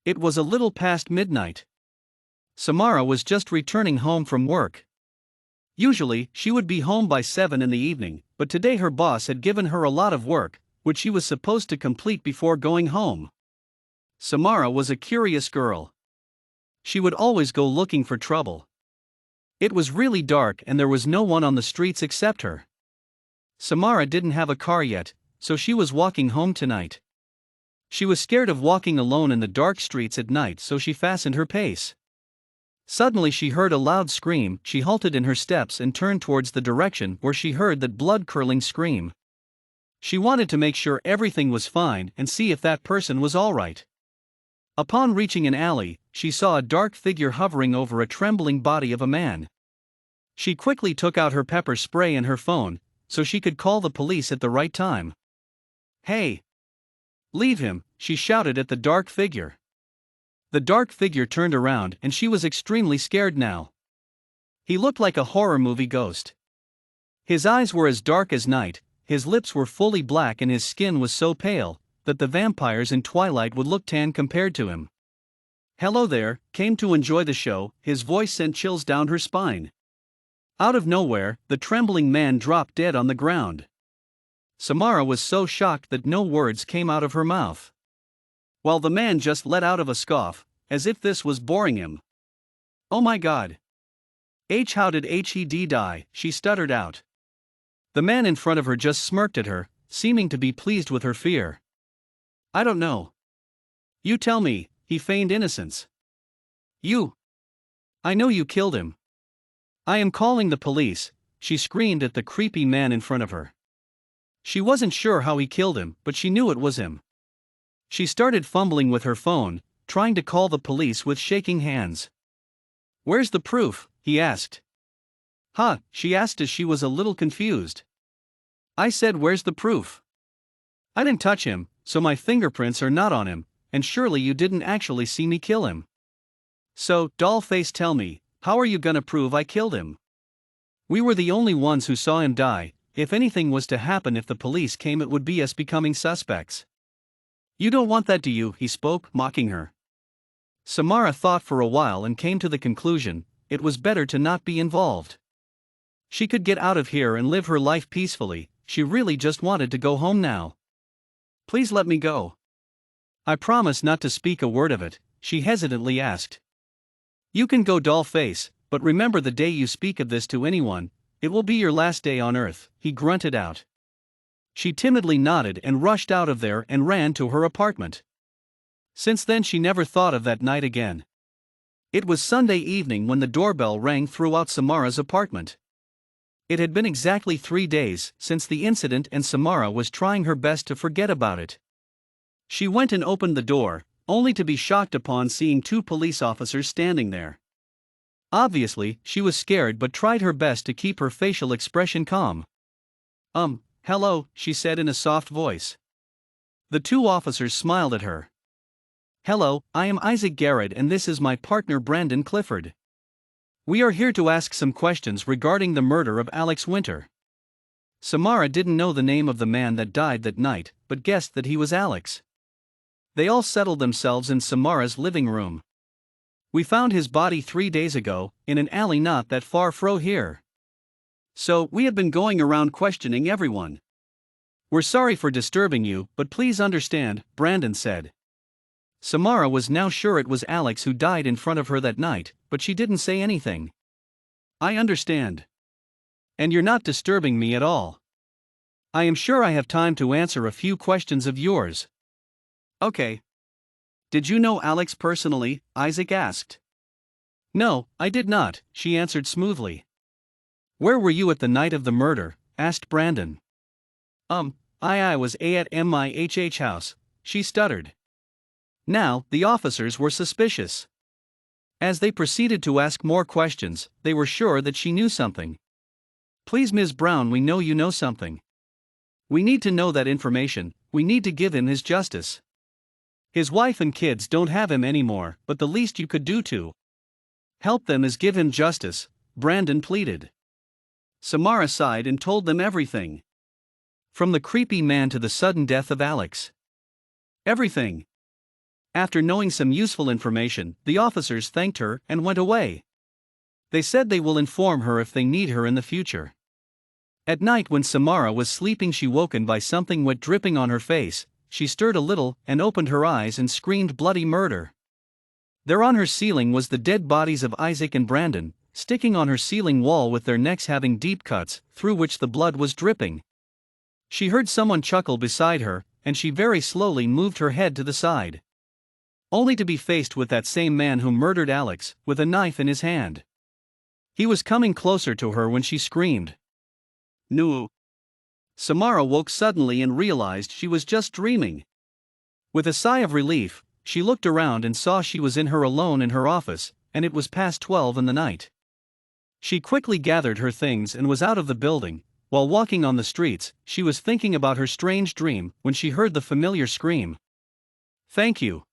It was a little past midnight. Samara was just returning home from work. Usually, she would be home by 7 in the evening, but today her boss had given her a lot of work, which she was supposed to complete before going home. Samara was a curious girl. She would always go looking for trouble. It was really dark and there was no one on the streets except her. Samara didn't have a car yet, so she was walking home tonight. She was scared of walking alone in the dark streets at night, so she fastened her pace. Suddenly she heard a loud scream. She halted in her steps and turned towards the direction where she heard that blood-curdling scream. She wanted to make sure everything was fine and see if that person was all right. Upon reaching an alley, she saw a dark figure hovering over a trembling body of a man. She quickly took out her pepper spray and her phone, so she could call the police at the right time. "Hey! Leave him," she shouted at the dark figure. The dark figure turned around and she was extremely scared now. He looked like a horror movie ghost. His eyes were as dark as night, his lips were fully black and his skin was so pale that the vampires in Twilight would look tan compared to him. "Hello there, came to enjoy the show," his voice sent chills down her spine. Out of nowhere, the trembling man dropped dead on the ground. Samara was so shocked that no words came out of her mouth. While the man just let out of a scoff, as if this was boring him. "Oh my God. How did he die?" she stuttered out. The man in front of her just smirked at her, seeming to be pleased with her fear. "I don't know." "You tell me," he feigned innocence. "You. I know you killed him." "I am calling the police," she screamed at the creepy man in front of her. She wasn't sure how he killed him, but she knew it was him. She started fumbling with her phone, trying to call the police with shaking hands. "Where's the proof?" he asked. "Huh?" she asked as she was a little confused. "I said where's the proof? I didn't touch him, so my fingerprints are not on him, and surely you didn't actually see me kill him. So, dollface, tell me, how are you gonna prove I killed him? We were the only ones who saw him die. If anything was to happen, if the police came, it would be us becoming suspects." "You don't want that, do you?" he spoke, mocking her. Samara thought for a while and came to the conclusion it was better to not be involved. She could get out of here and live her life peacefully. She really just wanted to go home now. "Please let me go. I promise not to speak a word of it," she hesitantly asked. "You can go, dollface, but remember, the day you speak of this to anyone, it will be your last day on earth," he grunted out. She timidly nodded and rushed out of there and ran to her apartment. Since then she never thought of that night again. It was Sunday evening when the doorbell rang throughout Samara's apartment. It had been exactly 3 days since the incident and Samara was trying her best to forget about it. She went and opened the door, only to be shocked upon seeing 2 police officers standing there. Obviously, she was scared but tried her best to keep her facial expression calm. Hello," she said in a soft voice. The 2 officers smiled at her. "Hello, I am Isaac Garrett and this is my partner Brandon Clifford. We are here to ask some questions regarding the murder of Alex Winter." Samara didn't know the name of the man that died that night, but guessed that he was Alex. They all settled themselves in Samara's living room. "We found his body 3 days ago, in an alley not that far fro here. So, we have been going around questioning everyone. We're sorry for disturbing you, but please understand," Brandon said. Samara was now sure it was Alex who died in front of her that night, but she didn't say anything. "I understand. And you're not disturbing me at all. I am sure I have time to answer a few questions of yours." "Okay. Did you know Alex personally?" Isaac asked. "No, I did not," she answered smoothly. "Where were you at the night of the murder?" asked Brandon. I was at my house," she stuttered. Now, the officers were suspicious. As they proceeded to ask more questions, they were sure that she knew something. "Please, Ms. Brown, we know you know something. We need to know that information. We need to give him his justice. His wife and kids don't have him anymore, but the least you could do to help them is give him justice," Brandon pleaded. Samara sighed and told them everything. From the creepy man to the sudden death of Alex. Everything. After knowing some useful information, the officers thanked her and went away. They said they will inform her if they need her in the future. At night, when Samara was sleeping, she woken by something wet dripping on her face. She stirred a little and opened her eyes and screamed bloody murder. There on her ceiling was the dead bodies of Isaac and Brandon, sticking on her ceiling wall with their necks having deep cuts, through which the blood was dripping. She heard someone chuckle beside her, and she very slowly moved her head to the side. Only to be faced with that same man who murdered Alex, with a knife in his hand. He was coming closer to her when she screamed. No. Samara woke suddenly and realized she was just dreaming. With a sigh of relief, she looked around and saw she was alone in her office, and it was past 12 in the night. She quickly gathered her things and was out of the building. While walking on the streets, she was thinking about her strange dream when she heard the familiar scream. "Thank you."